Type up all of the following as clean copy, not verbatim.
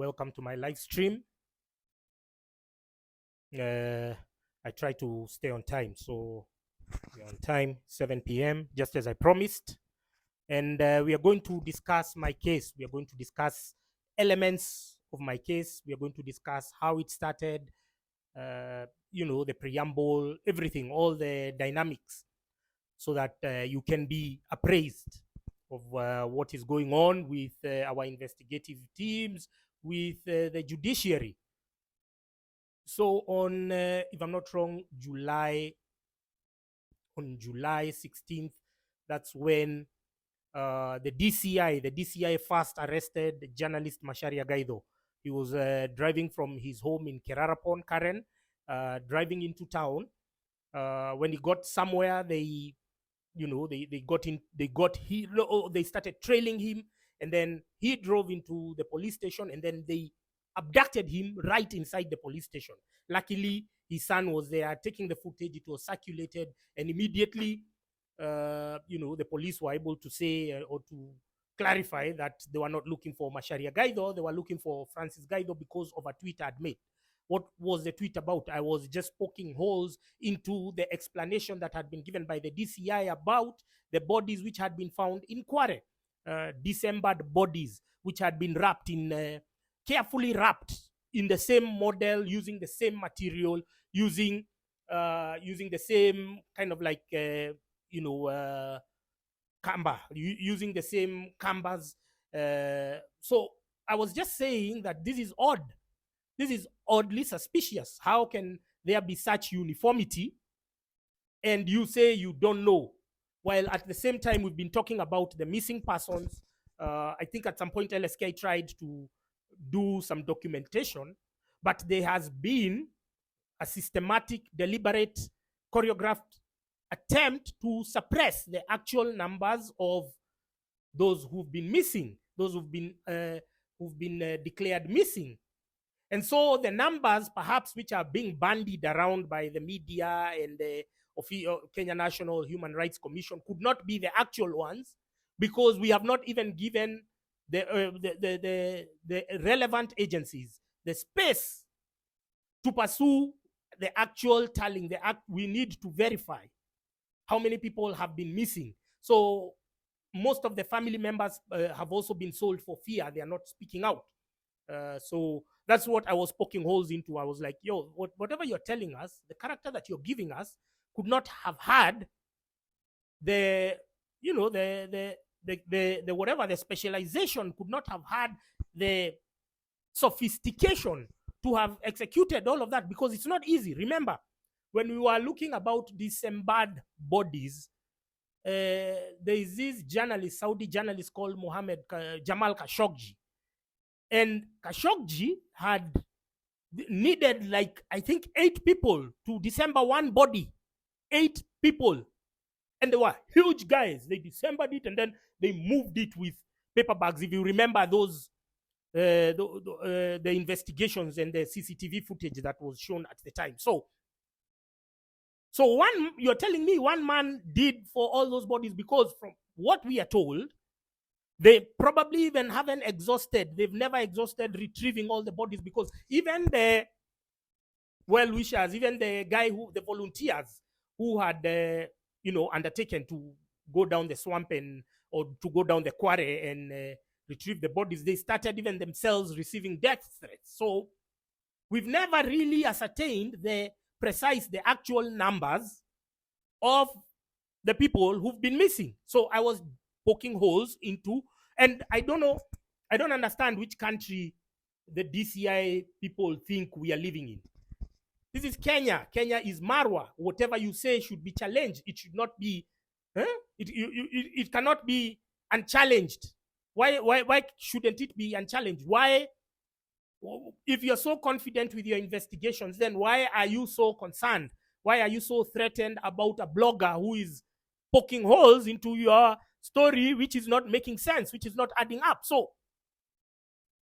welcome to my live stream. I try to stay on time, so we're on time, 7 p.m., just as I promised. And we are going to discuss my case. We are going to discuss elements of my case. We are going to discuss how it started, the preamble, everything, all the dynamics, so that you can be appraised of what is going on with our investigative teams, with the judiciary. So on, if I'm not wrong, on July 16th, that's when the DCI first arrested journalist Macharia Gaitho. He was driving from his home in Kerarapon, Karen, driving into town. When he got somewhere, they started trailing him, and then he drove into the police station, and then they abducted him right inside the police station. Luckily, his son was there taking the footage. It was circulated, and immediately, the police were able to say or to clarify that they were not looking for Macharia Gaitho. They were looking for Francis Gaitho because of a tweet I'd made. What was the tweet about? I was just poking holes into the explanation that had been given by the DCI about the bodies which had been found in Kware, dismembered bodies which had been wrapped in, carefully wrapped in the same model, using the same material, using the same kind of like camber, using the same cambers. So I was just saying that this is odd. This is oddly suspicious. How can there be such uniformity and you say you don't know? While at the same time, we've been talking about the missing persons. I think at some point LSK tried to do some documentation, but there has been a systematic, deliberate, choreographed attempt to suppress the actual numbers of those who've been missing, those who've been declared missing. And so the numbers, perhaps, which are being bandied around by the media and the Kenya National Human Rights Commission could not be the actual ones, because we have not even given the relevant agencies the space to pursue the actual tallying. We need to verify how many people have been missing. So most of the family members have also been sold for fear. They are not speaking out. So that's what I was poking holes into. I was like, yo, whatever you're telling us, the character that you're giving us could not have had the whatever, the specialization, could not have had the sophistication to have executed all of that, because it's not easy. Remember, when we were looking about dismembered bodies, there is this journalist, Saudi journalist called Jamal Khashoggi. And Khashoggi had needed, like, I think 8 people to dismember one body. 8 people. And they were huge guys. They dismembered it and then they moved it with paper bags. If you remember those, the investigations and the CCTV footage that was shown at the time. So you're telling me one man did for all those bodies, because from what we are told, they probably even haven't exhausted. They've never exhausted retrieving all the bodies, because even the well-wishers, even the volunteers who had, undertaken to go down the swamp or to go down the quarry and retrieve the bodies, they started even themselves receiving death threats. So we've never really ascertained the actual numbers of the people who've been missing. So I was poking holes into, and I don't understand which country the DCI people think we are living in. This is Kenya. Kenya is Marwa. Whatever you say should be challenged. It should not be, it cannot be unchallenged. Why shouldn't it be unchallenged? Why, if you're so confident with your investigations, then why are you so concerned? Why are you so threatened about a blogger who is poking holes into your story, which is not making sense, which is not adding up? So,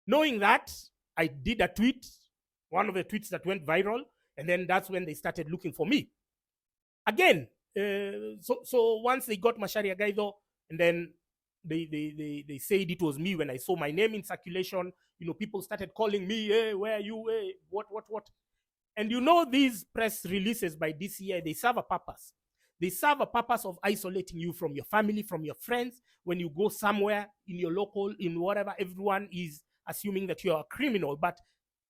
knowing that, I did a tweet, one of the tweets that went viral, and then that's when they started looking for me. Again, so once they got Macharia Gaitho, and then they said it was me when I saw my name in circulation. People started calling me, hey, where are you? Hey, what? And these press releases by DCI, they serve a purpose. They serve a purpose of isolating you from your family, from your friends. When you go somewhere in your local, in whatever, everyone is assuming that you're a criminal. But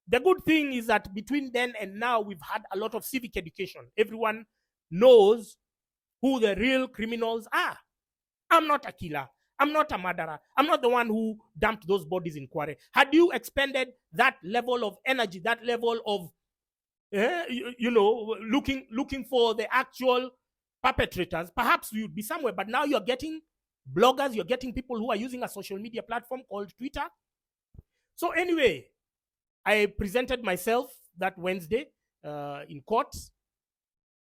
the good thing is that between then and now, we've had a lot of civic education. Everyone knows who the real criminals are. I'm not a killer. I'm not a murderer. I'm not the one who dumped those bodies in Kware. Had you expended that level of energy, that level of, looking for the actual perpetrators, perhaps you'd be somewhere. But now you're getting bloggers, you're getting people who are using a social media platform called Twitter. So anyway, I presented myself that Wednesday in court.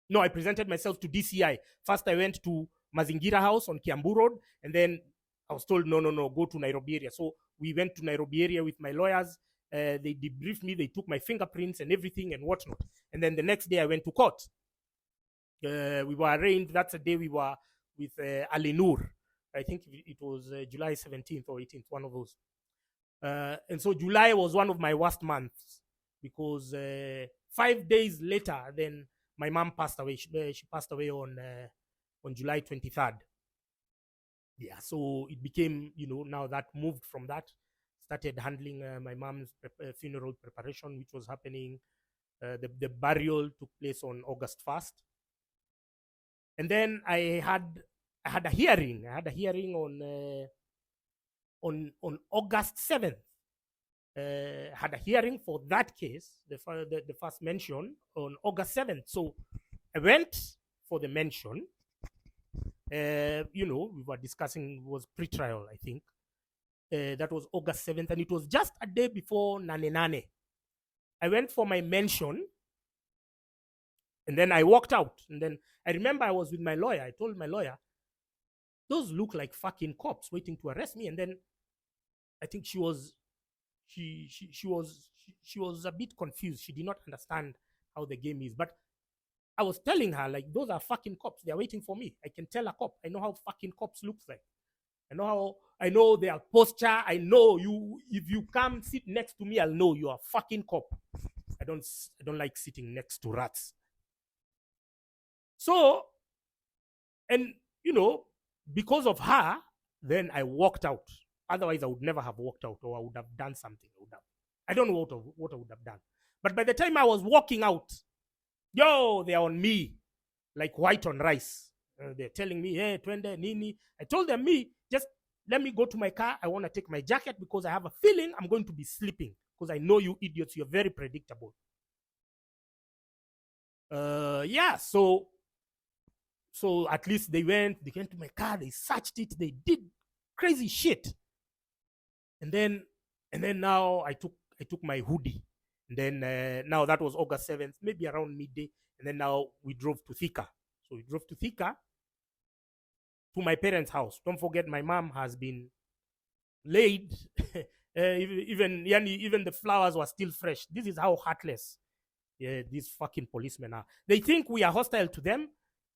No, I presented myself to DCI. First, I went to Mazingira House on Kiambu Road, and then I was told, no, go to Nairobi area. So we went to Nairobi area with my lawyers. They debriefed me. They took my fingerprints and everything and whatnot. And then the next day, I went to court. We were arraigned. That's the day we were with Ali Noor. I think it was July 17th or 18th, one of those. And so July was one of my worst months because 5 days later, then my mom passed away. She passed away on July 23rd. Yeah, so it became, now that moved from that, started handling my mom's funeral preparation, which was happening. The burial took place on August 1st. And then I had a hearing. I had a hearing on August 7th. Had a hearing for that case, the first mention, on August 7th. So I went for the mention. We were discussing, was pre-trial, I think. That was August 7th, and it was just a day before Nane Nane. I went for my mention, and then I walked out. And then I remember I was with my lawyer. I told my lawyer, those look like fucking cops waiting to arrest me. And then I think she was a bit confused. She did not understand how the game is. But I was telling her, like, those are fucking cops. They are waiting for me. I can tell a cop. I know how fucking cops look like. I know their posture. I know you. If you come sit next to me, I'll know you are a fucking cop. I don't like sitting next to rats. So, and because of her, then I walked out. Otherwise, I would never have walked out, or I would have done something. I don't know what I would have done. But by the time I was walking out, they're on me, like white on rice. They're telling me, hey, twende, nini. I told them, just let me go to my car. I want to take my jacket because I have a feeling I'm going to be sleeping. Because I know you idiots, you're very predictable. So at least they went to my car, they searched it, they did crazy shit. And then now I took my hoodie. And then now that was August 7th, maybe around midday. And then now we drove to Thika. So we drove to Thika to my parents' house. Don't forget, my mom has been laid. Even the flowers were still fresh. This is how heartless these fucking policemen are. They think we are hostile to them.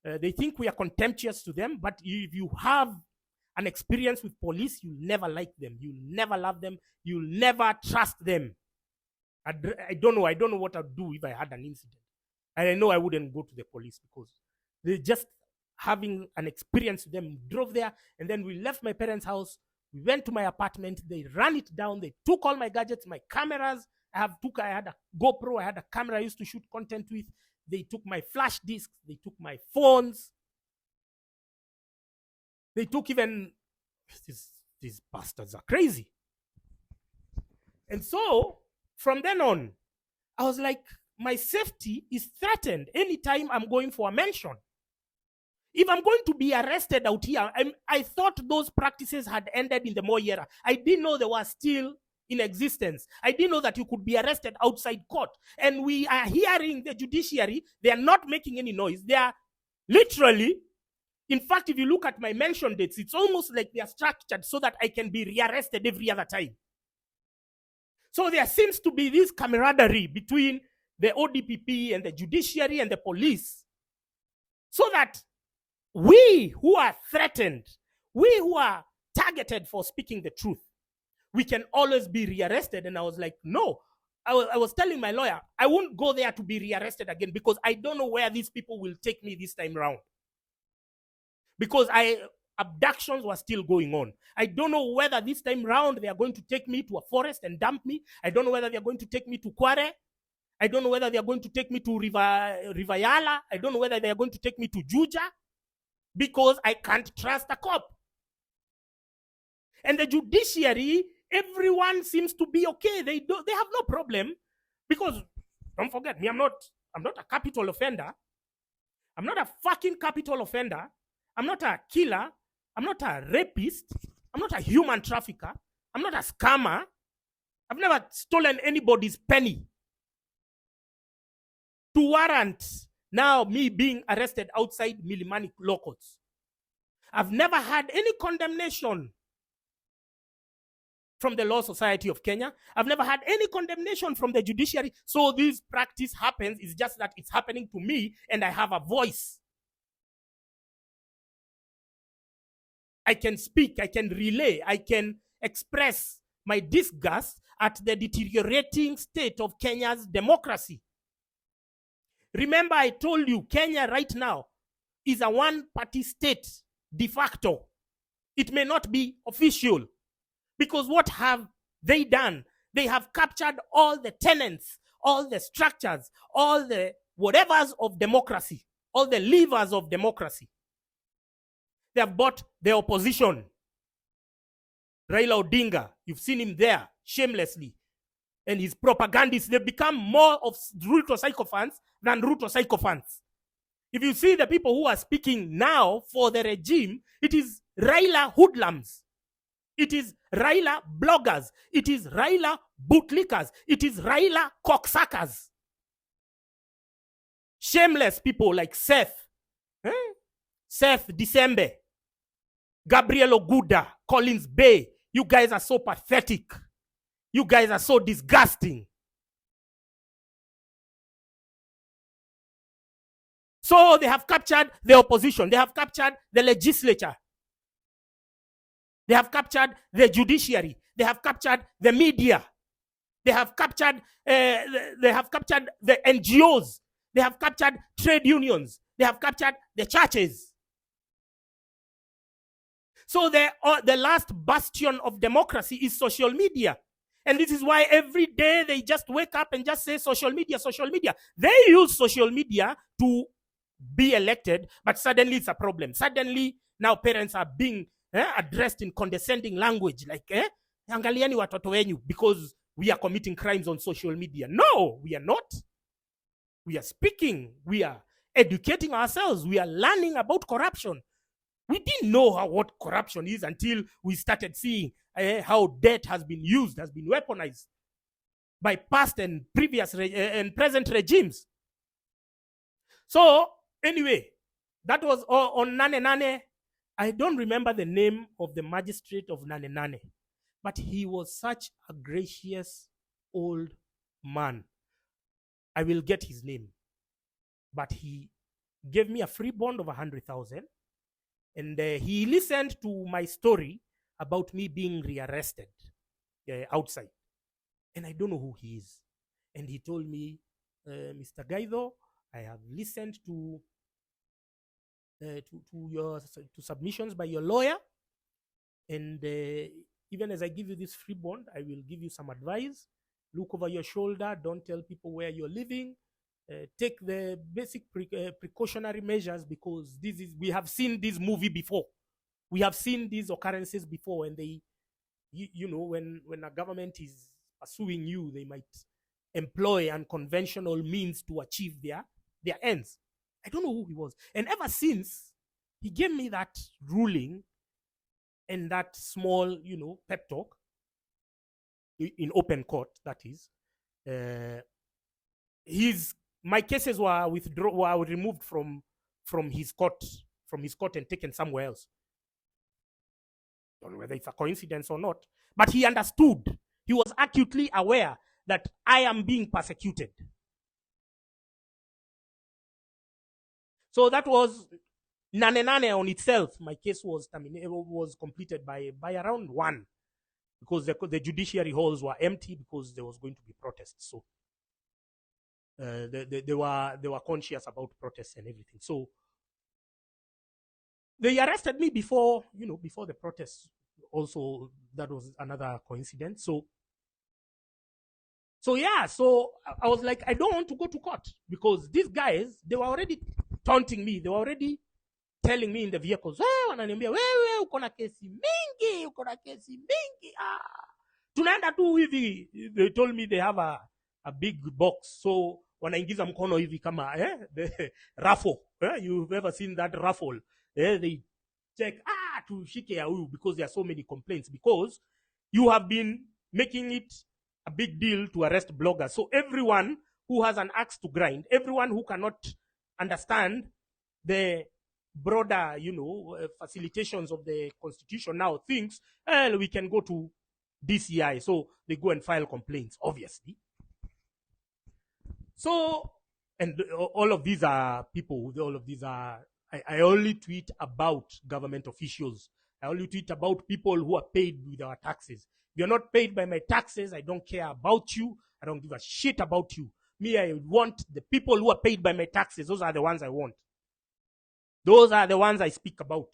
They think we are contemptuous to them. But if you have an experience with police, you'll never like them. You'll never love them. You'll never trust them. I don't know what I'd do if I had an incident. And I know I wouldn't go to the police because they just having an experience with them. Drove there, and then we left my parents' house. We went to my apartment. They ran it down. They took all my gadgets, my cameras. I had a GoPro. I had a camera I used to shoot content with. They took my flash discs. They took my phones. They took even, these bastards are crazy. And so from then on, I was like, my safety is threatened anytime I'm going for a mention. If I'm going to be arrested out here, I thought those practices had ended in the Moi era. I didn't know they were still in existence. I didn't know that you could be arrested outside court. And we are hearing the judiciary, they are not making any noise. They are literally, in fact, if you look at my mention dates, it's almost like they are structured so that I can be rearrested every other time. So there seems to be this camaraderie between the ODPP and the judiciary and the police, so that we who are threatened, we who are targeted for speaking the truth, we can always be rearrested. And I was like, no. I was telling my lawyer, I won't go there to be rearrested again because I don't know where these people will take me this time around. Because abductions were still going on. I don't know whether this time round they are going to take me to a forest and dump me. I don't know whether they are going to take me to Kware. I don't know whether they are going to take me to River Yala. I don't know whether they are going to take me to Juja, because I can't trust a cop. And the judiciary, everyone seems to be okay. They have no problem, because don't forget me, I'm not a capital offender. I'm not a fucking capital offender. I'm not a killer. I'm not a rapist. I'm not a human trafficker. I'm not a scammer. I've never stolen anybody's penny to warrant now me being arrested outside Milimani law courts. I've never had any condemnation from the Law Society of Kenya. I've never had any condemnation from the judiciary. So this practice happens. It's just that it's happening to me and I have a voice. I can speak, I can relay, I can express my disgust at the deteriorating state of Kenya's democracy. Remember, I told you, Kenya right now is a one-party state de facto. It may not be official, because what have they done? They have captured all the tenets, all the structures, all the whatevers of democracy, all the levers of democracy. They have bought the opposition. Raila Odinga, you've seen him there shamelessly. And his propagandists, they've become more of Ruto sycophants than Ruto sycophants. If you see the people who are speaking now for the regime, it is Raila hoodlums. It is Raila bloggers. It is Raila bootlickers. It is Raila cocksuckers. Shameless people like Seth December, Gabriel Oguda, Collins Bay. You guys are so pathetic. You guys are so disgusting. So they have captured the opposition. They have captured the legislature. They have captured the judiciary. They have captured the media. They have captured the NGOs. They have captured trade unions. They have captured the churches. So the last bastion of democracy is social media. And this is why every day they just wake up and just say social media, social media. They use social media to be elected, but suddenly it's a problem. Suddenly now parents are being addressed in condescending language, like angaliani watoto wenyu, because we are committing crimes on social media. No, we are not. We are speaking. We are educating ourselves. We are learning about corruption. We didn't know what corruption is until we started seeing how debt has been used, has been weaponized by past and previous and present regimes. So anyway, that was on Nane Nane. I don't remember the name of the magistrate of Nane Nane, but he was such a gracious old man. I will get his name. But he gave me a free bond of 100,000. And he listened to my story about me being rearrested outside. And I don't know who he is. And he told me, Mr. Gaitho, I have listened to submissions by your lawyer. And even as I give you this free bond, I will give you some advice. Look over your shoulder. Don't tell people where you're living. Take the basic precautionary measures, because we have seen this movie before. We have seen these occurrences before, and they, when a government is pursuing you, they might employ unconventional means to achieve their ends. I don't know who he was. And ever since he gave me that ruling and that small, pep talk in open court, that is, my cases were removed from his court and taken somewhere else. Don't know whether it's a coincidence or not, but he understood. He was acutely aware that I am being persecuted. So that was, Nane on itself, my case was terminated, was completed by around 1, because the judiciary halls were empty because there was going to be protests. So they were conscious about protests and everything. So they arrested me before the protests. Also, that was another coincidence. So yeah, so I was like, I don't want to go to court, because these guys, they were already taunting me. They were already telling me in the vehicles, wananiambia wewe uko na kesi mingi, uko na kesi mingi. Tunaenda tu hivi. They told me they have a big box, so wanaingiza mkono hivi kama the raffle. You've ever seen that raffle? They check tushike ya huyu, because there are so many complaints, because you have been making it a big deal to arrest bloggers. So everyone who has an axe to grind, everyone who cannot understand the broader, facilitations of the constitution now thinks, well, we can go to DCI. So they go and file complaints, obviously. So, and all of these are people, all of these are, I only tweet about government officials. I only tweet about people who are paid with our taxes. If you're not paid by my taxes, I don't care about you. I don't give a shit about you. Me, I want the people who are paid by my taxes. Those are the ones I want. Those are the ones I speak about.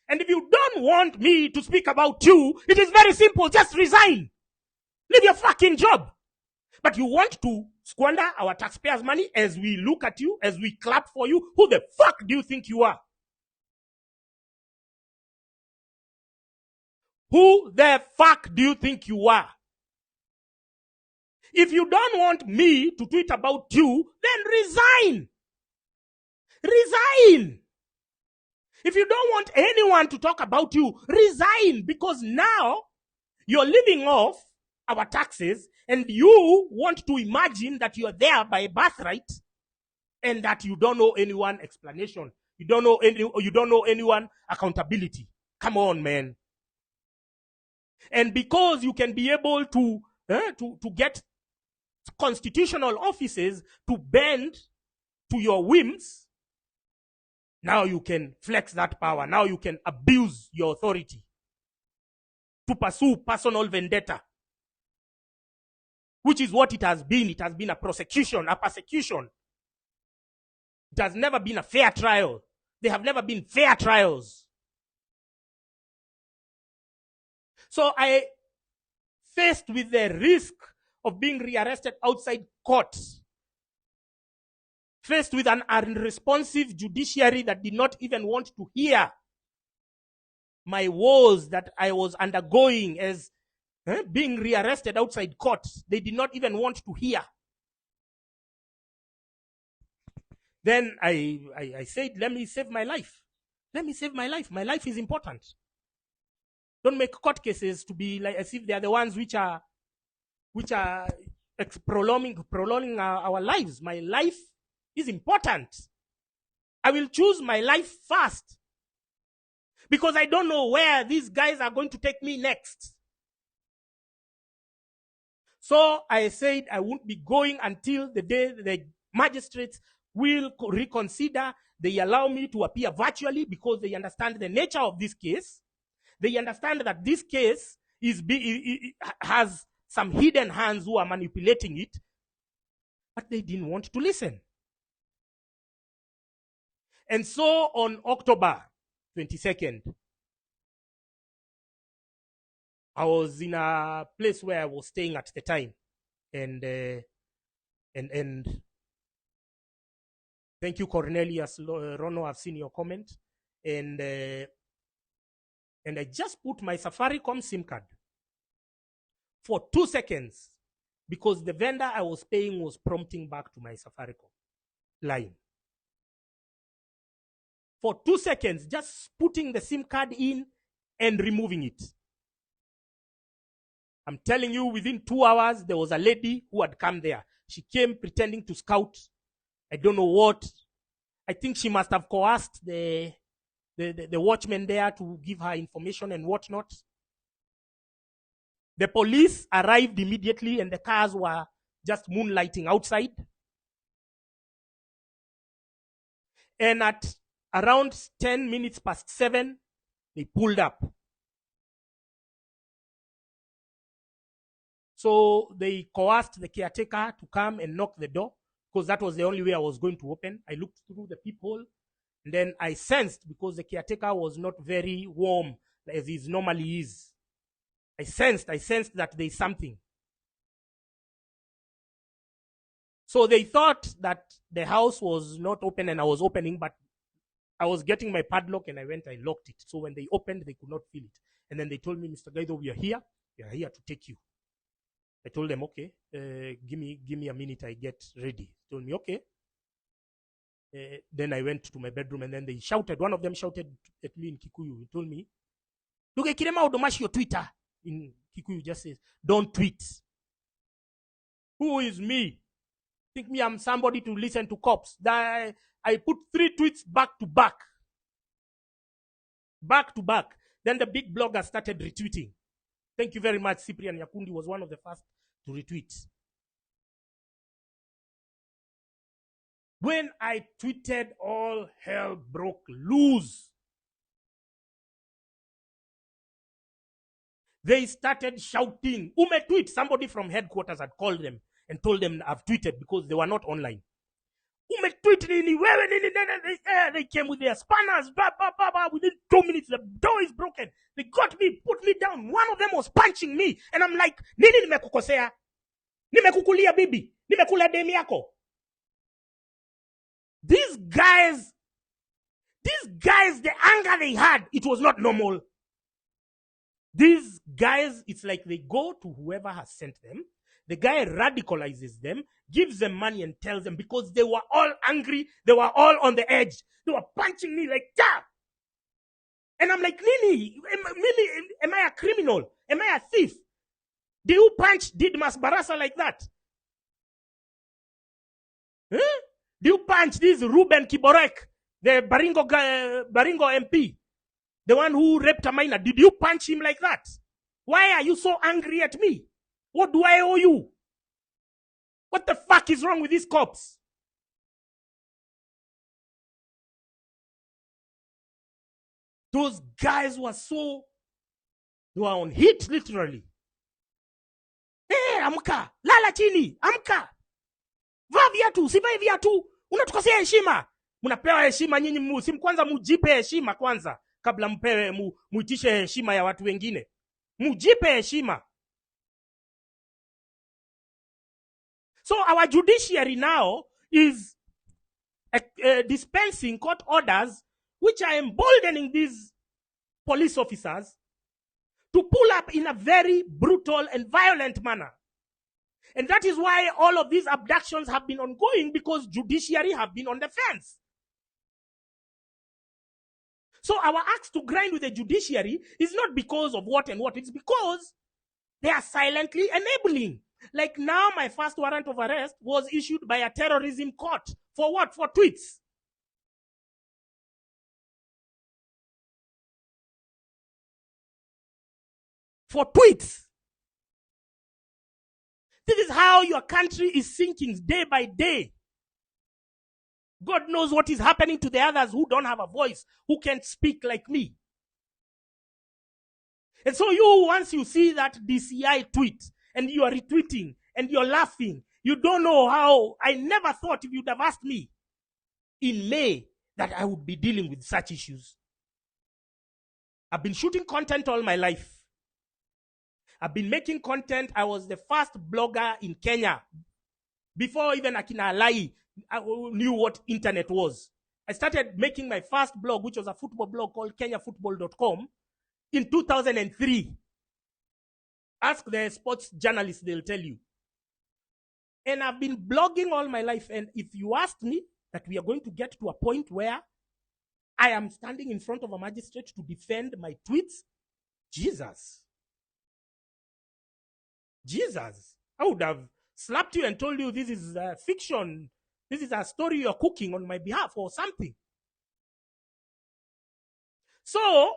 And if you don't want me to speak about you, it is very simple. Just resign. Leave your fucking job. But you want to squander our taxpayers' money as we look at you, as we clap for you. Who the fuck do you think you are? Who the fuck do you think you are? If you don't want me to tweet about you, then resign. Resign. If you don't want anyone to talk about you, resign, because now you're living off our taxes and you want to imagine that you're there by birthright and that you don't know anyone explanation. You don't know anyone accountability. Come on, man. And because you can be able to get constitutional offices to bend to your whims, now you can flex that power. Now you can abuse your authority to pursue personal vendetta, which is what it has been. It has been a prosecution, a persecution. It has never been a fair trial. There have never been fair trials. So I, faced with the risk of being rearrested outside court, faced with an unresponsive judiciary that did not even want to hear my woes that I was undergoing as being rearrested outside court. They did not even want to hear. Then I said, let me save my life. Let me save my life. My life is important. Don't make court cases to be like as if they are the ones which are prolonging our lives. My life is important. I will choose my life first, because I don't know where these guys are going to take me next. So I said I won't be going until the day the magistrates will reconsider. They allow me to appear virtually because they understand the nature of this case. They understand that this case has some hidden hands who are manipulating it, but they didn't want to listen. And so on October 22nd, I was in a place where I was staying at the time, and thank you, Cornelius Rono. I've seen your comment, and I just put my Safaricom SIM card for 2 seconds because the vendor I was paying was prompting back to my Safaricom line. For 2 seconds, just putting the SIM card in and removing it. I'm telling you, within 2 hours, there was a lady who had come there. She came pretending to scout. I don't know what. I think she must have coerced the watchman there to give her information and whatnot. The police arrived immediately and the cars were just moonlighting outside. And at Around 10 minutes past 7, they pulled up. So they coerced the caretaker to come and knock the door, because that was the only way I was going to open. I looked through the peephole, and then I sensed, because the caretaker was not very warm as he normally is, I sensed that there's something. So they thought that the house was not open and I was opening, but I was getting my padlock and I locked it. So when they opened, they could not feel it. And then they told me, Mr. Gaitho, we are here to take you. I told them, okay, give me a minute, I get ready. They told me, okay. Then I went to my bedroom, and then they shouted. One of them shouted at me in Kikuyu. He told me, "Luge kirema odomashi your Twitter." In Kikuyu, just says, "Don't tweet." Who is me? Think me I'm somebody to listen to cops? That I put 3 tweets back to back. Back to back. Then the big blogger started retweeting. Thank you very much. Cyprian Yakundi was one of the first to retweet. When I tweeted, all hell broke loose. They started shouting. Umetweet. Somebody from headquarters had called them and told them I've tweeted, because they were not online. Umetweet nini, wewe nini, they came with their spanners. Within 2 minutes, the door is broken. They got me, put me down. One of them was punching me. And I'm like, nini nimekukosea? Nimekukulia bibi? Nimekula demi yako? These guys, the anger they had, it was not normal. These guys, it's like they go to whoever has sent them. The guy radicalizes them, gives them money, and tells them, because they were all angry, they were all on the edge. They were punching me like, yeah. And I'm like, Nini, am I a criminal? Am I a thief? Do you punch Didmas Barasa like that? Huh? Do you punch this Ruben Kiborek, the Baringo MP, the one who raped a minor? Did you punch him like that? Why are you so angry at me? What do I owe you? What the fuck is wrong with these cops? Those guys were they were on hit, literally. Hey, amka, lala chini, amka. Vaa viatu, sivae viatu. Unatukosea heshima. Mnapewa heshima nyinyi, kwanza mujipe heshima kwanza kabla mpewe muitishe heshima ya watu wengine. Mujipe heshima. So our judiciary now is dispensing court orders which are emboldening these police officers to pull up in a very brutal and violent manner. And that is why all of these abductions have been ongoing, because judiciary have been on the fence. So our axe to grind with the judiciary is not because of what and what. It's because they are silently enabling. Like now, my first warrant of arrest was issued by a terrorism court. For what? For tweets. For tweets. This is how your country is sinking day by day. God knows what is happening to the others who don't have a voice, who can't speak like me. And so once you see that DCI tweet, and you are retweeting, and you're laughing, you don't know how. I never thought, if you'd have asked me in May, that I would be dealing with such issues. I've been shooting content all my life. I've been making content. I was the first blogger in Kenya. Before even Akina Alai knew what internet was. I started making my first blog, which was a football blog called kenyafootball.com, in 2003. Ask the sports journalists, they'll tell you. And I've been blogging all my life. And if you asked me that we are going to get to a point where I am standing in front of a magistrate to defend my tweets, Jesus, I would have slapped you and told you this is fiction. This is a story you're cooking on my behalf or something. So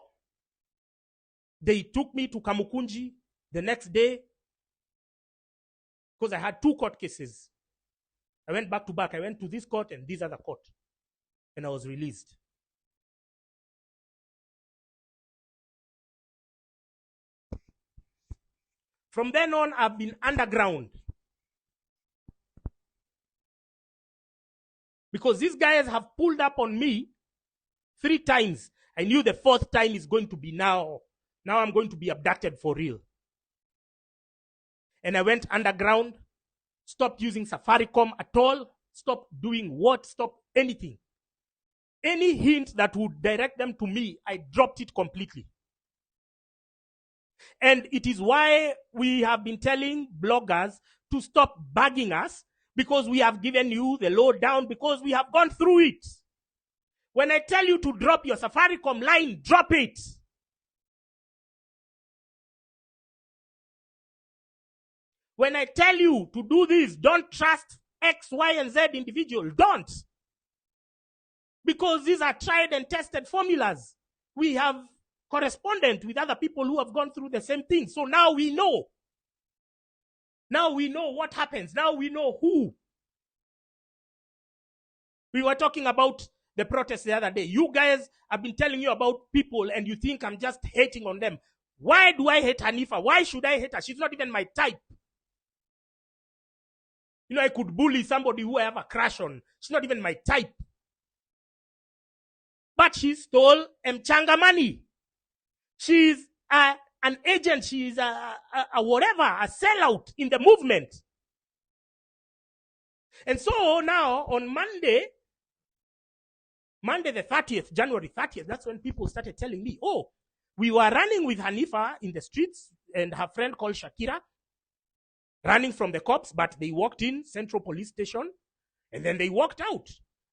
they took me to Kamukunji the next day, because I had 2 court cases. I went back to back. I went to this court and this other court. And I was released. From then on, I've been underground. Because these guys have pulled up on me 3 times. I knew the 4th time is going to be now. Now I'm going to be abducted for real. And I went underground, stopped using Safaricom at all, stopped doing what, stopped anything. Any hint that would direct them to me, I dropped it completely. And it is why we have been telling bloggers to stop bugging us, because we have given you the lowdown, because we have gone through it. When I tell you to drop your Safaricom line, drop it. When I tell you to do this, don't trust X, Y, and Z individual. Don't. Because these are tried and tested formulas. We have correspondent with other people who have gone through the same thing. So now we know. Now we know what happens. Now we know who. We were talking about the protest the other day. You guys have been telling you about people and you think I'm just hating on them. Why do I hate Hanifa? Why should I hate her? She's not even my type. You know, I could bully somebody who I have a crush on. She's not even my type. But she stole Mchanga money. She's an agent. She's a whatever, a sellout in the movement. And so now on Monday the 30th, January 30th, that's when people started telling me, oh, we were running with Hanifa in the streets and her friend called Shakira, running from the cops, but they walked in Central Police Station and then they walked out.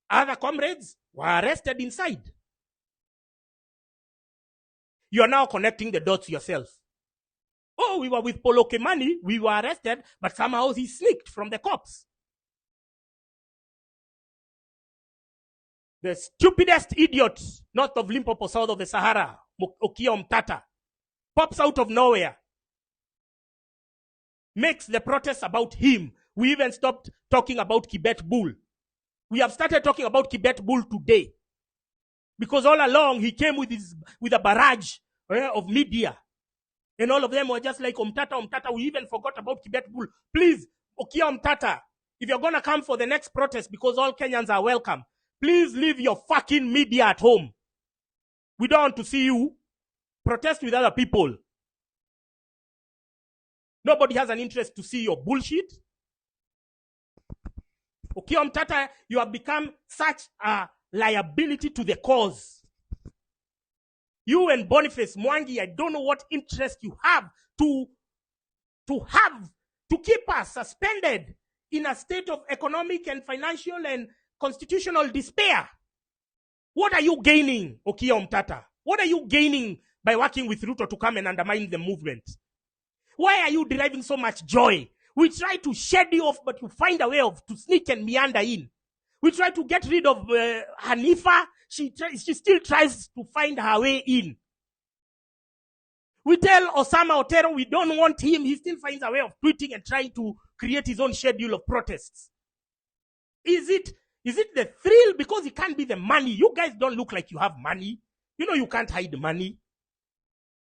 Other comrades were arrested inside. You are now connecting the dots yourself. Oh, we were with Polo Kimani, we were arrested, but somehow he sneaked from the cops. The stupidest idiot north of Limpopo, south of the Sahara, Okiya Omtata, pops out of nowhere, makes the protests about him. We even stopped talking about Kibet Bull. We have started talking about Kibet Bull today. Because all along he came with a barrage of media. And all of them were just like Omtata. We even forgot about Kibet Bull. Please, Okiya Omtata, if you're going to come for the next protest, because all Kenyans are welcome, please leave your fucking media at home. We don't want to see you protest with other people. Nobody has an interest to see your bullshit. Okiya Omtata, you have become such a liability to the cause. You and Boniface Mwangi, I don't know what interest you have to keep us suspended in a state of economic and financial and constitutional despair. What are you gaining, Okiya Omtata? What are you gaining by working with Ruto to come and undermine the movement? Why are you deriving so much joy? We try to shed you off, but you find a way to sneak and meander in. We try to get rid of Hanifa. She still tries to find her way in. We tell Osama Otero we don't want him. He still finds a way of tweeting and trying to create his own schedule of protests. Is it the thrill? Because it can't be the money. You guys don't look like you have money. You know you can't hide money.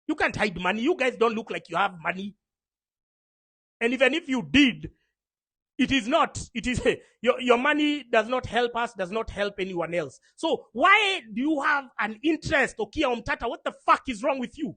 You can't hide money. You guys don't look like you have money. And even if you did, it is your money does not help us, does not help anyone else. So why do you have an interest, Okiya Omtata? What the fuck is wrong with you?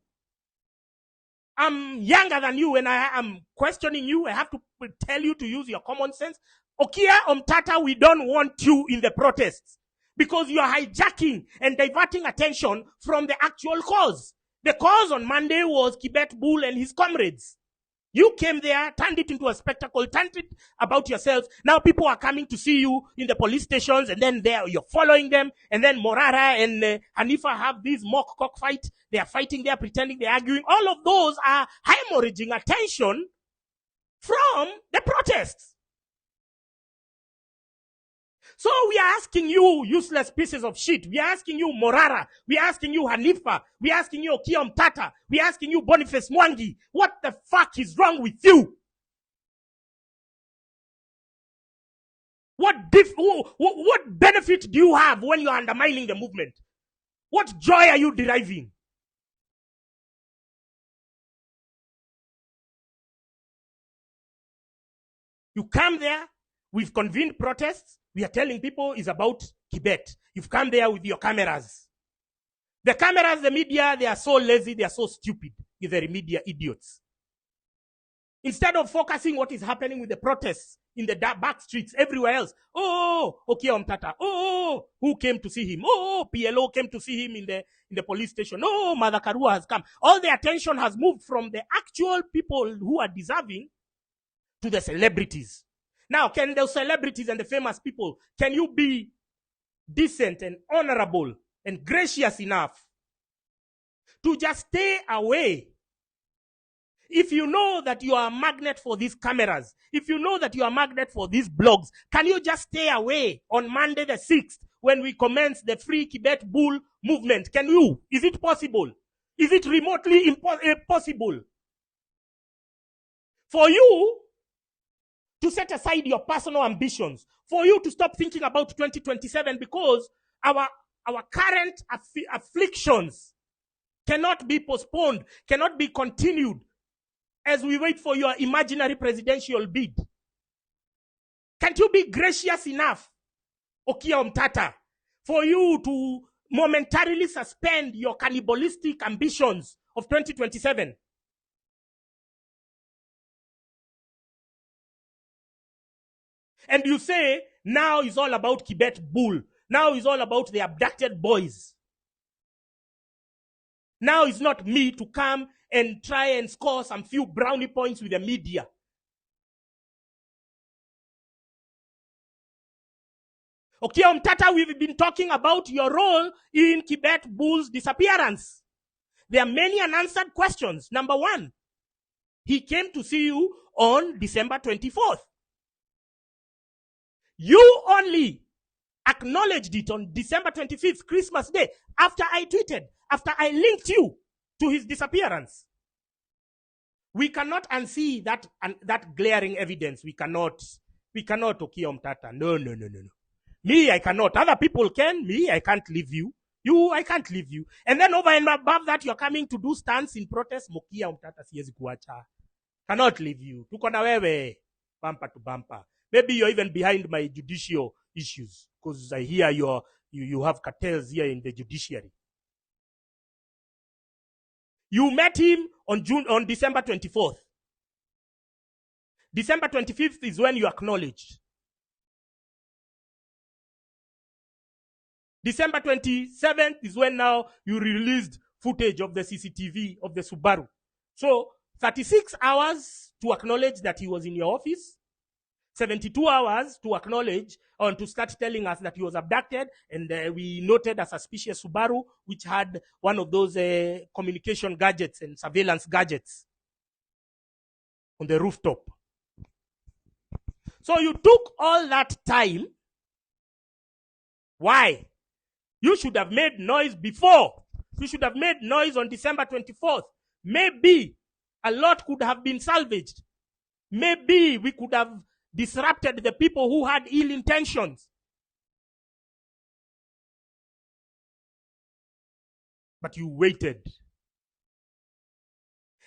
I'm younger than you and I am questioning you. I have to tell you to use your common sense. Okiya Omtata, we don't want you in the protests because you are hijacking and diverting attention from the actual cause. The cause on Monday was Kibet Bull and his comrades. You came there, turned it into a spectacle, turned it about yourselves. Now people are coming to see you in the police stations, and then you're following them. And then Morara and Hanifa have this mock cockfight. They are fighting there, pretending they're arguing. All of those are hemorrhaging attention from the protests. So we are asking you, useless pieces of shit. We are asking you, Morara. We are asking you, Hanifa. We are asking you, Okiya Omtata. We are asking you, Boniface Mwangi. What the fuck is wrong with you? What benefit do you have when you are undermining the movement? What joy are you deriving? You come there, we've convened protests, we are telling people it's about Kibet. You've come there with your cameras. The cameras, the media, they are so lazy, they are so stupid. They're media idiots. Instead of focusing what is happening with the protests in the back streets, everywhere else. Oh, okay, Omtata. Oh, who came to see him? Oh, PLO came to see him in the police station. Oh, Mother Karua has come. All the attention has moved from the actual people who are deserving to the celebrities. Now, can the celebrities and the famous people, can you be decent and honorable and gracious enough to just stay away? If you know that you are a magnet for these cameras, if you know that you are a magnet for these blogs, can you just stay away on Monday the 6th when we commence the Free Kibet Bull movement? Can you? Is it possible? Is it remotely impossible for you to set aside your personal ambitions, for you to stop thinking about 2027 because our current afflictions cannot be postponed, cannot be continued as we wait for your imaginary presidential bid? Can't you be gracious enough, Okia Omtata, for you to momentarily suspend your cannibalistic ambitions of 2027? And you say, now it's all about Kibet Bull. Now it's all about the abducted boys. Now it's not me to come and try and score some few brownie points with the media. Okay, Omtata, we've been talking about your role in Kibet Bull's disappearance. There are many unanswered questions. Number one, he came to see you on December 24th. You only acknowledged it on December 25th, Christmas Day, after I tweeted, after I linked you to his disappearance. We cannot unsee that glaring evidence. We cannot, Okia Omtata. No. Me, I cannot. Other people can. Me, I can't leave you. I can't leave you. And then over and above that, you're coming to do stands in protest. Mokia Omtata siwezi kuacha. Cannot leave you. Tuko na wewe. Bumper to bumper. Maybe you're even behind my judicial issues, because I hear you have cartels here in the judiciary. You met him on December 24th. December 25th is when you acknowledged. December 27th is when now you released footage of the CCTV of the Subaru. So 36 hours to acknowledge that he was in your office. 72 hours to acknowledge and to start telling us that he was abducted, and we noted a suspicious Subaru which had one of those communication gadgets and surveillance gadgets on the rooftop. So you took all that time. Why? You should have made noise before. You should have made noise on December 24th. Maybe a lot could have been salvaged. Maybe we could have disrupted the people who had ill intentions. But you waited.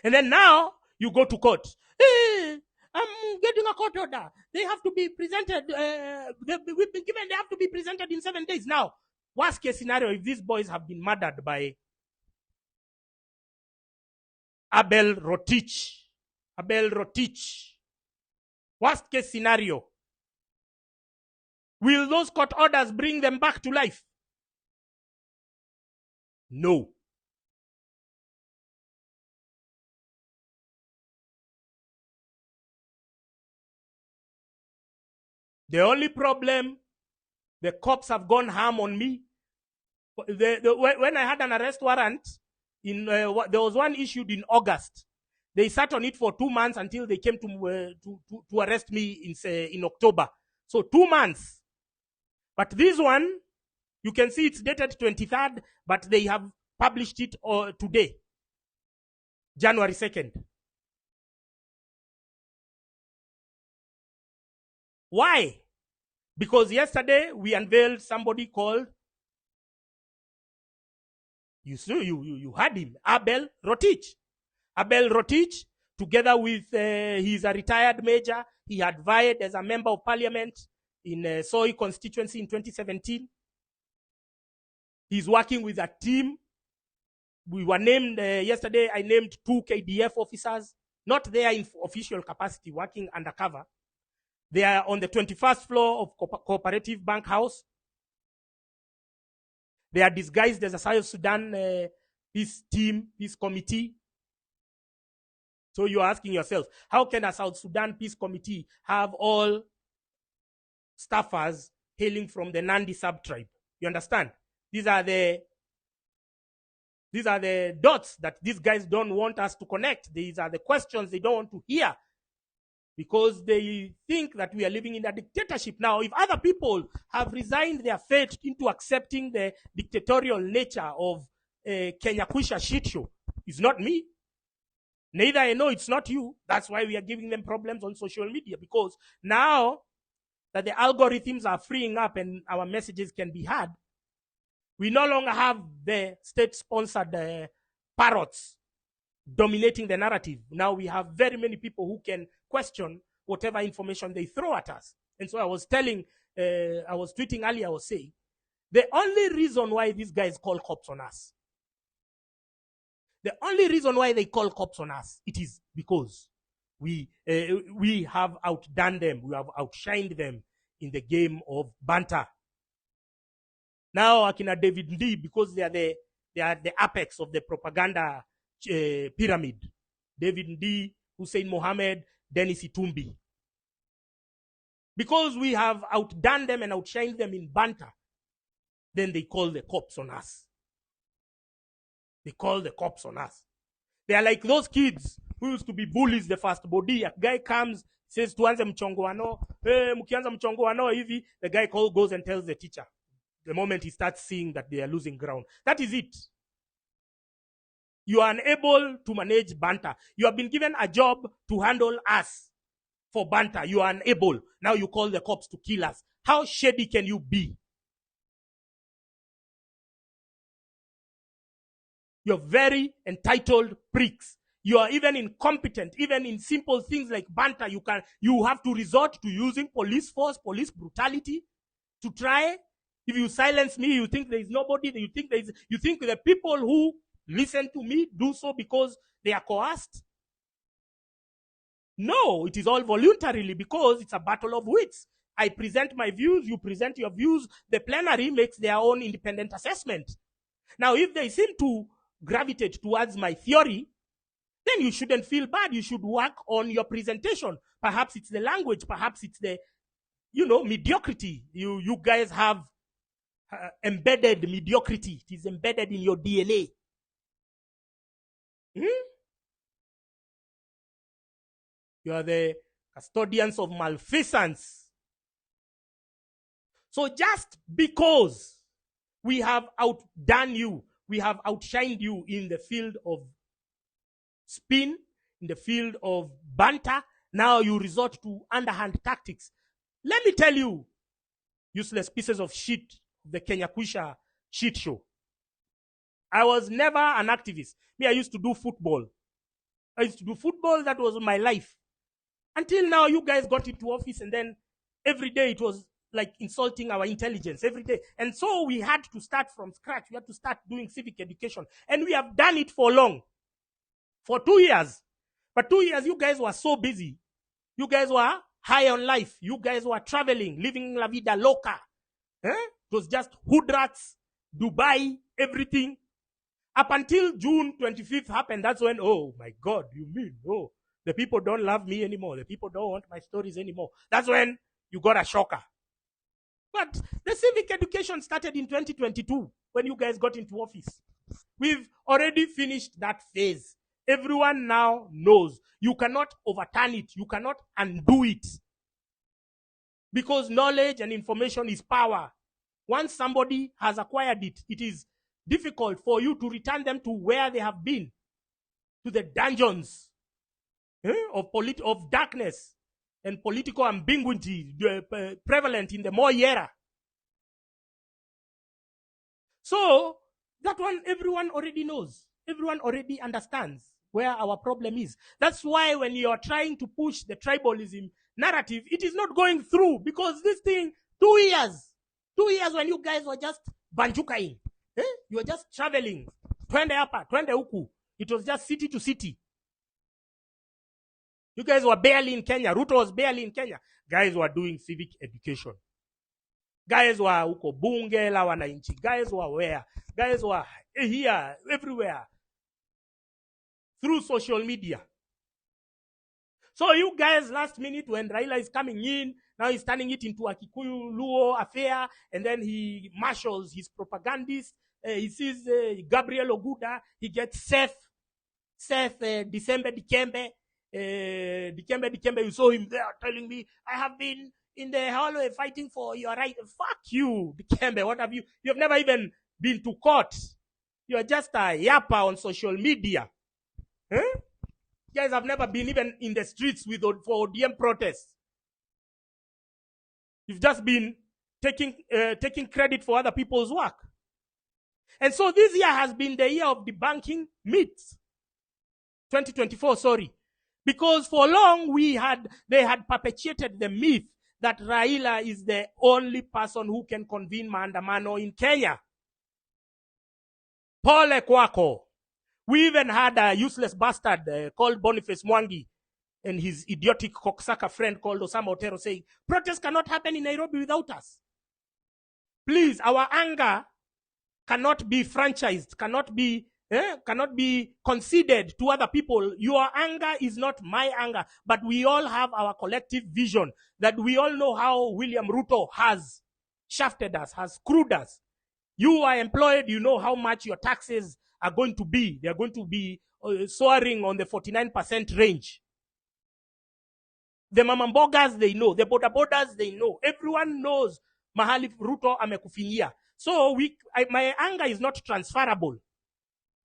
And then now you go to court. Hey, I'm getting a court order. They have to be presented. We've been given, they have to be presented in 7 days. Now, worst case scenario, if these boys have been murdered by Abel Rotich. Worst case scenario. Will those court orders bring them back to life? No. The only problem, the cops have gone ham on me. When I had an arrest warrant, there was one issued in August. They sat on it for 2 months until they came to arrest me in October. So 2 months. But this one, you can see it's dated 23rd, but they have published it today, January 2nd. Why? Because yesterday we unveiled somebody called, you heard him, Abel Rotich. Abel Rotich together with, he's a retired major. He had vied as a member of parliament in Soy constituency in 2017. He's working with a team. We were named, yesterday I named 2 KDF officers, not there in official capacity, working undercover. They are on the 21st floor of Cooperative Bank House. They are disguised as a South Sudan peace team, peace committee. So you're asking yourself, how can a South Sudan peace committee have all staffers hailing from the Nandi sub-tribe? You understand? These are the dots that these guys don't want us to connect. These are the questions they don't want to hear, because they think that we are living in a dictatorship. Now, if other people have resigned their fate into accepting the dictatorial nature of Kenyatta shit show, it's not me. Neither I know it's not you. That's why we are giving them problems on social media, because now that the algorithms are freeing up and our messages can be heard, we no longer have the state-sponsored parrots dominating the narrative. Now we have very many people who can question whatever information they throw at us. And so I was tweeting earlier, I was saying, the only reason why these guys call cops on us, the only reason why they call cops on us, it is because we have outdone them, we have outshined them in the game of banter. Now, Akina David Ndii, because they are the apex of the propaganda pyramid. David Ndii, Hussein Mohammed, Dennis Itumbi. Because we have outdone them and outshined them in banter, then they call the cops on us. They call the cops on us. They are like those kids who used to be bullies the first body. A guy comes, says, tuanze mchongoano, mkianza mchongoano hivi, the guy goes and tells the teacher. The moment he starts seeing that they are losing ground. That is it. You are unable to manage banter. You have been given a job to handle us for banter. You are unable. Now you call the cops to kill us. How shady can you be? You're very entitled pricks. You are even incompetent. Even in simple things like banter, you have to resort to using police force, police brutality to try. If you silence me, you think there is nobody. You think the people who listen to me do so because they are coerced? No, it is all voluntarily, because it's a battle of wits. I present my views, you present your views. The plenary makes their own independent assessment. Now, if they seem to gravitate towards my theory, then you shouldn't feel bad. You should work on your presentation. Perhaps it's the language. Perhaps it's the, mediocrity. You guys have embedded mediocrity. It is embedded in your DNA. You are the custodians of malfeasance. So just because we have outdone you, we have outshined you in the field of spin, in the field of banter, now you resort to underhand tactics. Let me tell you, useless pieces of shit, the Kenyatta shit show. I was never an activist. Me, I used to do football. That was my life. Until now, you guys got into office, and then every day it was like insulting our intelligence every day. And so we had to start from scratch. We had to start doing civic education. And we have done it for long. For 2 years. But 2 years, you guys were so busy. You guys were high on life. You guys were traveling, living la vida loca. It was just hood rats, Dubai, everything. Up until June 25th happened, that's when, oh my God, you mean, oh, the people don't love me anymore. The people don't want my stories anymore. That's when you got a shocker. But the civic education started in 2022 when you guys got into office. We've already finished that phase. Everyone now knows you cannot overturn it. You cannot undo it. Because knowledge and information is power. Once somebody has acquired it, it is difficult for you to return them to where they have been, to the dungeons of darkness and political ambiguity prevalent in the Moi era. So, that one everyone already knows. Everyone already understands. where our problem is. That's why when you are trying to push the tribalism narrative, it is not going through, because this thing, 2 years when you guys were just banjukaing, you were just traveling, twende hapa, twende huku. It was just city to city. You guys were barely in Kenya. Ruto was barely in Kenya. Guys were doing civic education. Guys were huko bunge la wananchi. Guys were where? Guys were here, everywhere, through social media. So you guys, last minute, when Raila is coming in, now he's turning it into a Kikuyu Luo affair, and then he marshals his propagandists. He sees Gabriel Oguda. He gets Seth Dikembe. You saw him there telling me, I have been in the hallway fighting for your right. Fuck you, Dikembe. What have you? You have never even been to court. You are just a yapper on social media. Huh? You guys have never been even in the streets for ODM protests. You've just been taking credit for other people's work. And so this year has been the year of debunking myths. 2024, sorry. Because for long they had perpetuated the myth that Raila is the only person who can convene maandamano in Kenya. Pole kwako. We even had a useless bastard called Boniface Mwangi and his idiotic cocksucker friend called Osama Otero saying, protests cannot happen in Nairobi without us. Please, our anger cannot be franchised, cannot be conceded to other people. Your anger is not my anger, but we all have our collective vision that we all know how William Ruto has shafted us, has screwed us. You are employed, you know how much your taxes are going to be. They are going to be soaring on the 49% range. The mamambogas, they know. The bodabodas, they know. Everyone knows mahali Ruto amekufinyia. So my anger is not transferable.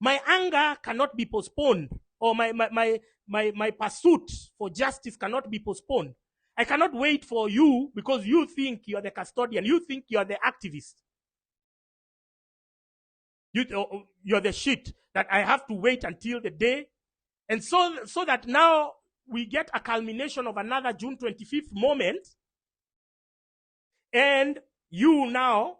My anger cannot be postponed, or my pursuit for justice cannot be postponed. I cannot wait for you because you think you are the custodian. You think you are the activist. You're the shit that I have to wait until the day. And so that now we get a culmination of another June 25th moment. And you now,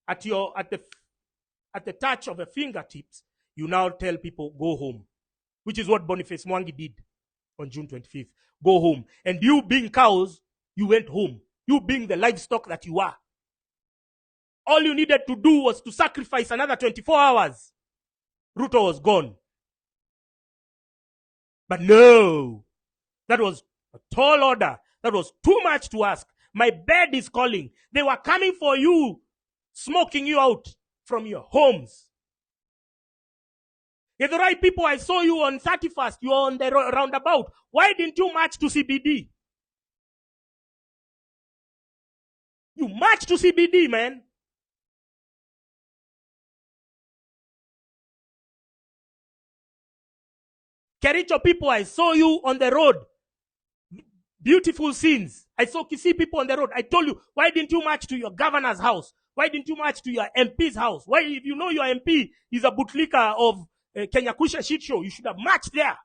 at the touch of a fingertips, you now tell people, go home. Which is what Boniface Mwangi did on June 25th. Go home. And you being cows, you went home. You being the livestock that you are. All you needed to do was to sacrifice another 24 hours. Ruto was gone. But no. That was a tall order. That was too much to ask. My bed is calling. They were coming for you, smoking you out from your homes. If the right people, I saw you on 31st, you were on the roundabout. Why didn't you march to CBD? You marched to CBD, man. Kericho people, I saw you on the road. Beautiful scenes. I saw Kisii people on the road. I told you, why didn't you march to your governor's house? Why didn't you march to your MP's house? Why, if you know your MP is a bootlicker of Kenyakusha shit show, you should have marched there.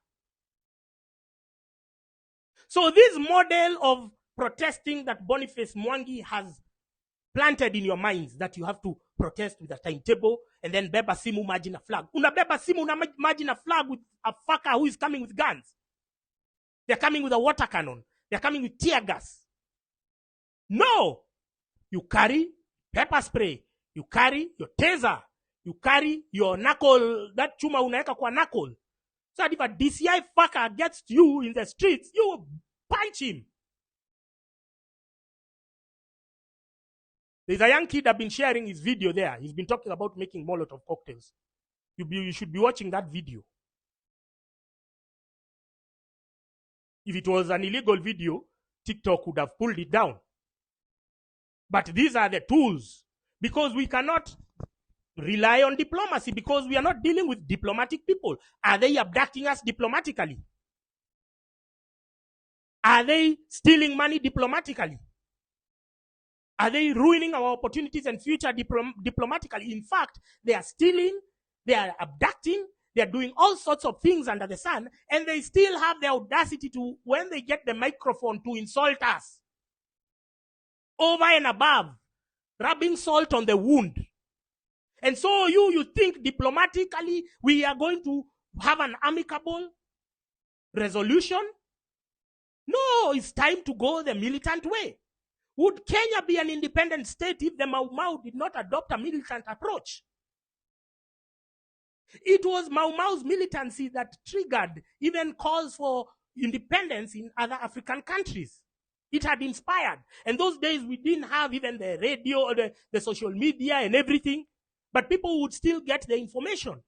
So this model of protesting that Boniface Mwangi has planted in your minds, that you have to protest with a timetable and then beba simu margin a flag. Una beba simu una margin a flag with a fucker who is coming with guns. They're coming with a water cannon. They're coming with tear gas. No! You carry pepper spray. You carry your taser. You carry your knuckle, that chuma unaeka kwa knuckle. So that if a DCI fucker gets you in the streets, you will punch him. There's a young kid I've been sharing his video there. He's been talking about making Molotov cocktails. You should be watching that video. If it was an illegal video, TikTok would have pulled it down. But these are the tools. Because we cannot rely on diplomacy, because we are not dealing with diplomatic people. Are they abducting us diplomatically? Are they stealing money diplomatically? Are they ruining our opportunities and future diplomatically? In fact, they are stealing, they are abducting, They're doing all sorts of things under the sun, and they still have the audacity to, when they get the microphone, to insult us. Over and above, rubbing salt on the wound. And so you think diplomatically we are going to have an amicable resolution? No, it's time to go the militant way. Would Kenya be an independent state if the Mau Mau did not adopt a militant approach? It was Mau Mau's militancy that triggered even calls for independence in other African countries. It had inspired. And those days we didn't have even the radio or the social media and everything, but people would still get the information.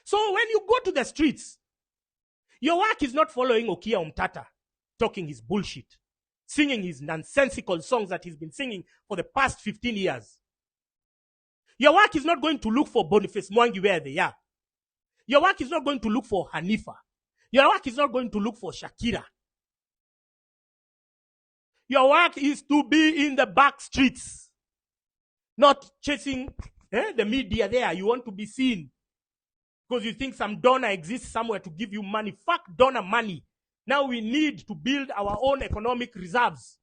So when you go to the streets, your work is not following Okia Umtata, talking his bullshit, singing his nonsensical songs that he's been singing for the past 15 years. Your work is not going to look for Boniface Mwangi where they are. Your work is not going to look for Hanifa. Your work is not going to look for Shakira. Your work is to be in the back streets, not chasing the media there. You want to be seen because you think some donor exists somewhere to give you money. Fuck donor money. Now we need to build our own economic reserves.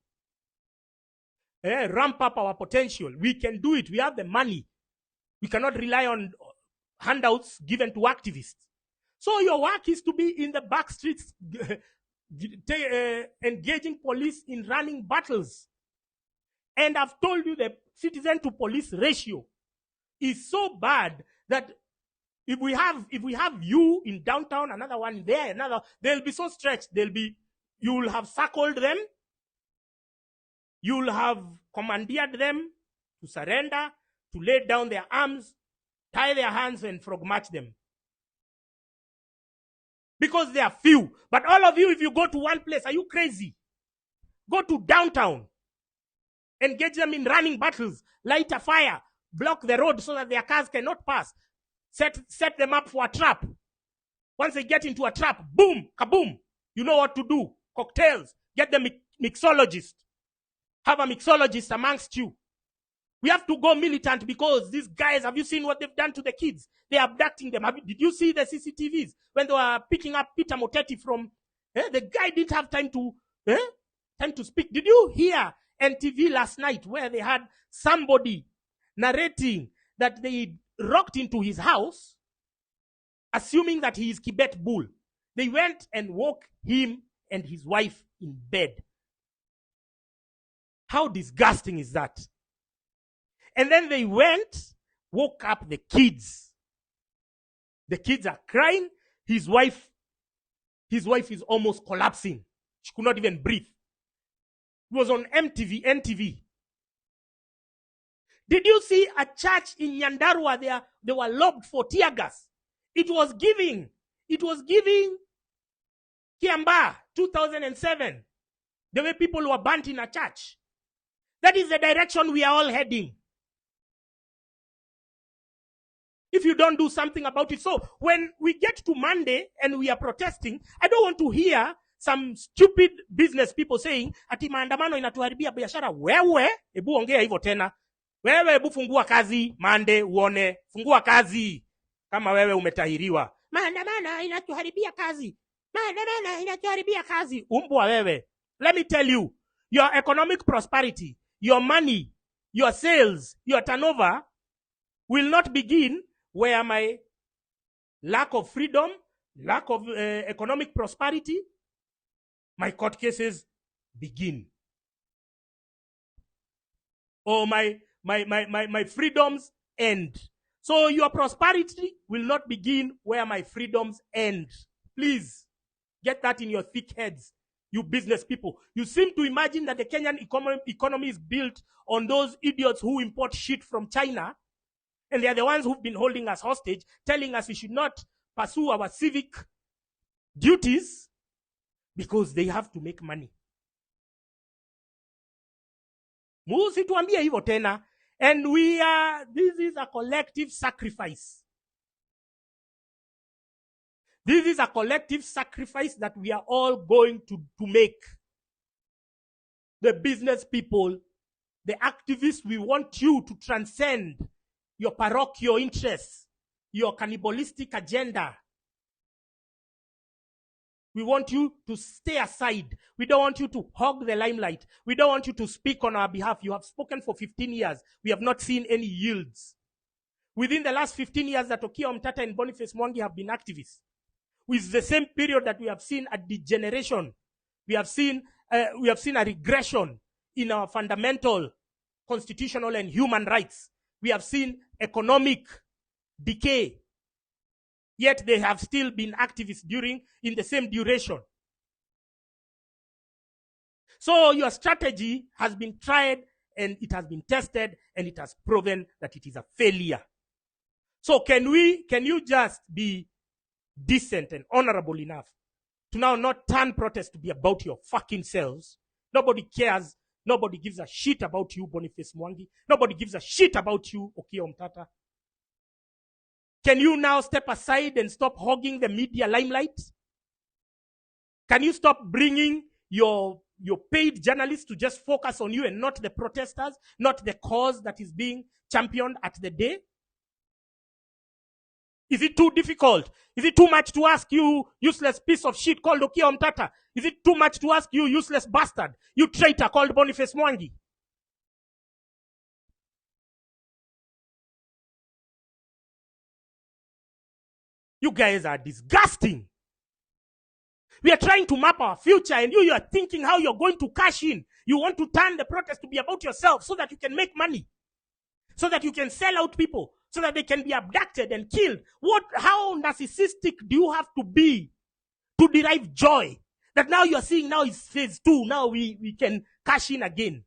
Ramp up our potential. We can do it. We have the money. We cannot rely on handouts given to activists. So your work is to be in the back streets, engaging police in running battles. And I've told you the citizen to police ratio is so bad that if we have you in downtown, another one there, another, they'll be so stretched. You'll have circled them. You'll have commandeered them to surrender, to lay down their arms, tie their hands, and frog march them. Because they are few. But all of you, if you go to one place, are you crazy? Go to downtown. Engage them in running battles. Light a fire. Block the road so that their cars cannot pass. Set them up for a trap. Once they get into a trap, boom, kaboom. You know what to do. Cocktails. Get the mixologist. Have a mixologist amongst you. We have to go militant because these guys, have you seen what they've done to the kids? They're abducting them. Did you see the CCTVs when they were picking up Peter Muteti from... the guy didn't have time to speak. Did you hear NTV last night where they had somebody narrating that they rocked into his house, assuming that he is Kibet bull. They went and woke him and his wife in bed. How disgusting is that? And then they went, woke up the kids. The kids are crying. His wife is almost collapsing. She could not even breathe. It was on NTV. Did you see a church in Nyandarua there? They were lobbed for tear gas. It was giving Kiamba 2007. The way people were burnt in a church. That is the direction we are all heading. If you don't do something about it. So when we get to Monday and we are protesting, I don't want to hear some stupid business people saying, ati maandamano inatuharibia biashara. Wewe, ebu ongea hivyo tena. Wewe ebu fungua kazi, Monday uone. Fungua kazi. Kama wewe umetahiriwa. Maandamano inatuharibia kazi. Maandamano inatuharibia kazi. Umbwa wewe. Let me tell you, your economic prosperity, your money, your sales, your turnover will not begin where my lack of freedom, lack of economic prosperity, my court cases begin. Or my freedoms end. So your prosperity will not begin where my freedoms end. Please, get that in your thick heads, you business people. You seem to imagine that the Kenyan economy is built on those idiots who import shit from China, and they are the ones who've been holding us hostage, telling us we should not pursue our civic duties because they have to make money. Musituambie hivyo tena. And this is a collective sacrifice. This is a collective sacrifice that we are all going to make. The business people, the activists, we want you to transcend your parochial interests your cannibalistic agenda. We want you to stay aside. We don't want you to hog the limelight. We don't want you to speak on our behalf. You have spoken for 15 years. We have not seen any yields. Within the last 15 years that Okiya Omtatah and Boniface Mwangi have been activists, with the same period that we have seen a degeneration, we have seen a regression in our fundamental constitutional and human rights. We have seen economic decay. Yet they have still been activists in the same duration. So your strategy has been tried and it has been tested and it has proven that it is a failure. So can you just be decent and honorable enough to now not turn protest to be about your fucking selves? Nobody cares. Nobody gives a shit about you, Boniface Mwangi. Nobody gives a shit about you, Okiya Omtatah. Can you now step aside and stop hogging the media limelight? Can you stop bringing your paid journalists to just focus on you and not the protesters, not the cause that is being championed at the day? Is it too difficult? Is it too much to ask you, useless piece of shit called Okiya Omtatah? Is it too much to ask you, useless bastard, you traitor called Boniface Mwangi? You guys are disgusting. We are trying to map our future and you are thinking how you're going to cash in. You want to turn the protest to be about yourself so that you can make money. So that you can sell out people. So that they can be abducted and killed. How narcissistic do you have to be to derive joy? That now you are seeing now is phase 2. Now we can cash in again.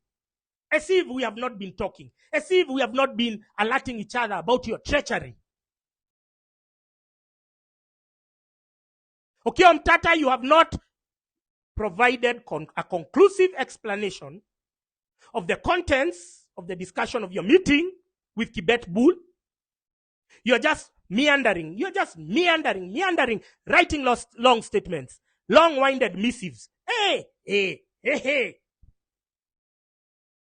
As if we have not been talking. As if we have not been alerting each other about your treachery. Okiya Omtatah, you have not provided a conclusive explanation of the contents of the discussion of your meeting with Kibet Bull. You're just meandering. Writing long statements, long-winded missives. Hey.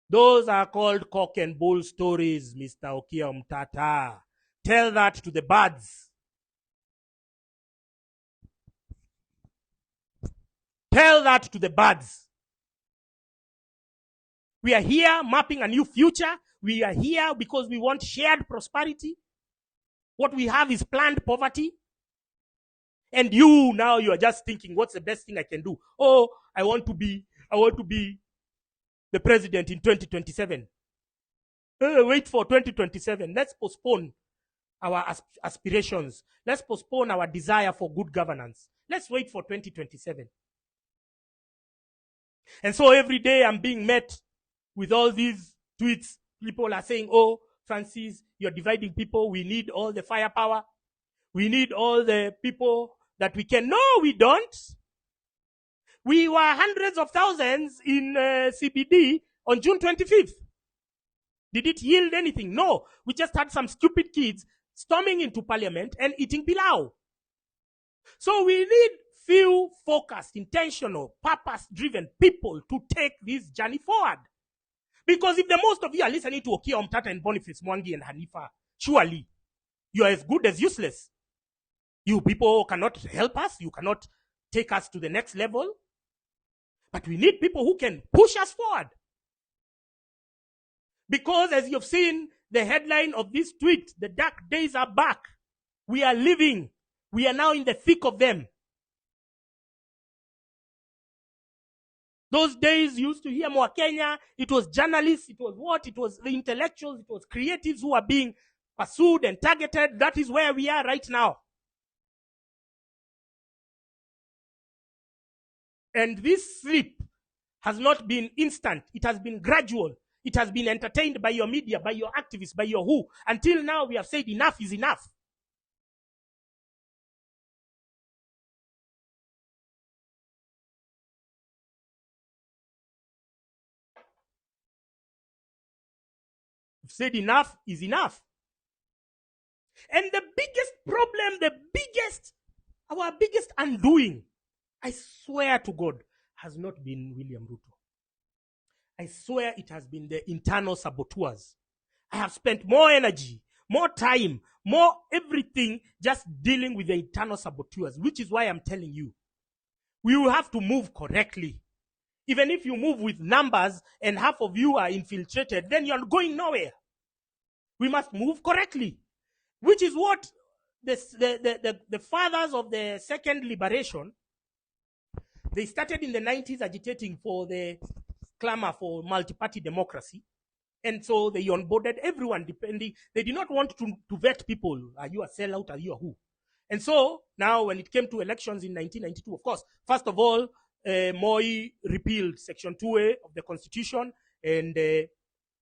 Those are called cock and bull stories, Mr. Okiya Omtatah. Tell that to the birds. Tell that to the birds. We are here mapping a new future. We are here because we want shared prosperity. What we have is planned poverty. And you are just thinking, what's the best thing I can do? Oh, I want to be the president in 2027. Wait for 2027. Let's postpone our aspirations. Let's postpone our desire for good governance. Let's wait for 2027. And so every day I'm being met with all these tweets. People are saying, oh, Francis, you're dividing people. We need all the firepower. We need all the people that we can. No, we don't. We were hundreds of thousands in CBD on June 25th. Did it yield anything? No. We just had some stupid kids storming into parliament and eating pilau. So we need few focused, intentional, purpose-driven people to take this journey forward. Because if the most of you are listening to Okiya Omtatah and Boniface Mwangi and Hanifa, surely you are as good as useless. You people cannot help us. You cannot take us to the next level. But we need people who can push us forward. Because as you've seen the headline of this tweet, the dark days are back. We are living. We are now in the thick of them. Those days you used to hear more Kenya. It was journalists. It was what? It was the intellectuals. It was creatives who are being pursued and targeted. That is where we are right now. And this sleep has not been instant. It has been gradual. It has been entertained by your media, by your activists, by your who. Until now, we have said enough is enough. We've said enough is enough. And the biggest problem, our biggest undoing, I swear to God, has not been William Ruto. I swear it has been the internal saboteurs. I have spent more energy, more time, more everything just dealing with the internal saboteurs, which is why I'm telling you, we will have to move correctly. Even if you move with numbers and half of you are infiltrated, then you're going nowhere. We must move correctly, which is what the fathers of the second liberation, they started in the 90s agitating for the clamor for multi-party democracy. And so they onboarded everyone depending. They did not want to vet people. Are you a sellout? Are you a who? And so now when it came to elections in 1992, of course, first of all, Moi repealed Section 2A of the Constitution, and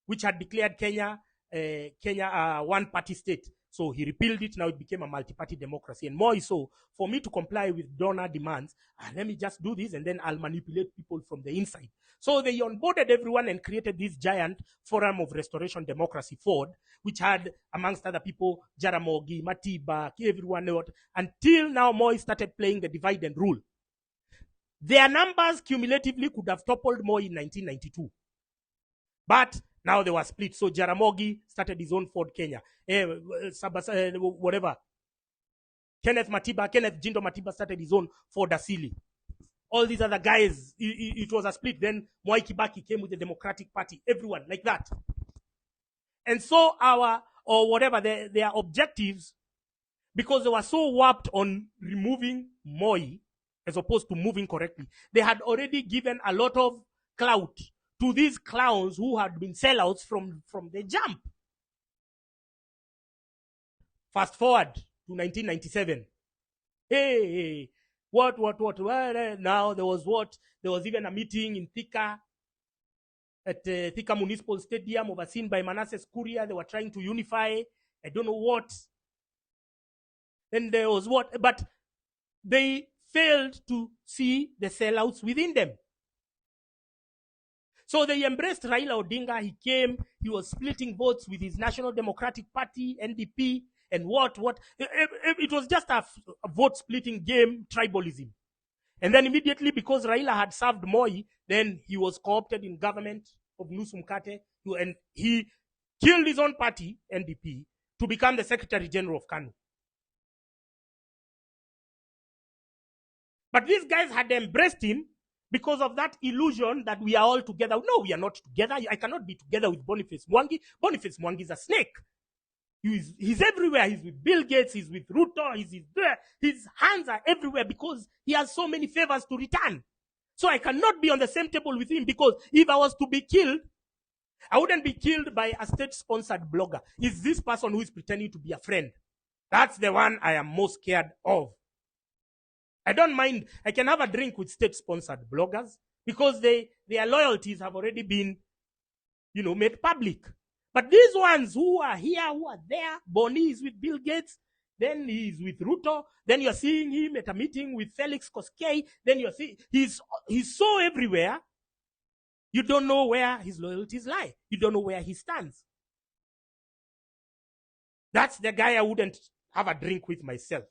which had declared Kenya a one-party state. So he repealed it. Now it became a multi-party democracy. And Moi, so for me to comply with donor demands, let me just do this, and then I'll manipulate people from the inside. So they onboarded everyone and created this giant Forum of Restoration Democracy, FORD, which had, amongst other people, Jaramogi, Matiba, everyone, until now Moi started playing the divide and rule. Their numbers cumulatively could have toppled Moi in 1992. But now they were split. So Jaramogi started his own Ford Kenya. Whatever. Kenneth Jindo Matiba started his own Ford Asili. All these other guys, it was a split. Then Mwai Kibaki came with the Democratic Party. Everyone, like that. And so their objectives, because they were so warped on removing Moi, as opposed to moving correctly, they had already given a lot of clout to these clowns who had been sellouts from the jump. Fast forward to 1997. Hey, what? Well, now there was even a meeting in Thika, at Thika Municipal Stadium, overseen by Manasseh Kuria. They were trying to unify, I don't know what. Then there was but they failed to see the sellouts within them. So they embraced Raila Odinga. He came, he was splitting votes with his National Democratic Party, NDP, and what. It was just a vote splitting game, tribalism. And then immediately, because Raila had served Moi, then he was co-opted in government of Nusu Mkate, and he killed his own party, NDP, to become the Secretary General of KANU. But these guys had embraced him because of that illusion that we are all together. No, we are not together. I cannot be together with Boniface Mwangi. Boniface Mwangi is a snake. He's everywhere. He's with Bill Gates. He's with Ruto. He's there. His hands are everywhere because he has so many favors to return. So I cannot be on the same table with him, because if I was to be killed, I wouldn't be killed by a state-sponsored blogger. It's this person who is pretending to be a friend. That's the one I am most scared of. I don't mind. I can have a drink with state-sponsored bloggers because their loyalties have already been, made public. But these ones who are here, who are there, Bonnie is with Bill Gates, then he's with Ruto, then you're seeing him at a meeting with Felix Koskei, then you're seeing he's so everywhere. You don't know where his loyalties lie. You don't know where he stands. That's the guy I wouldn't have a drink with myself.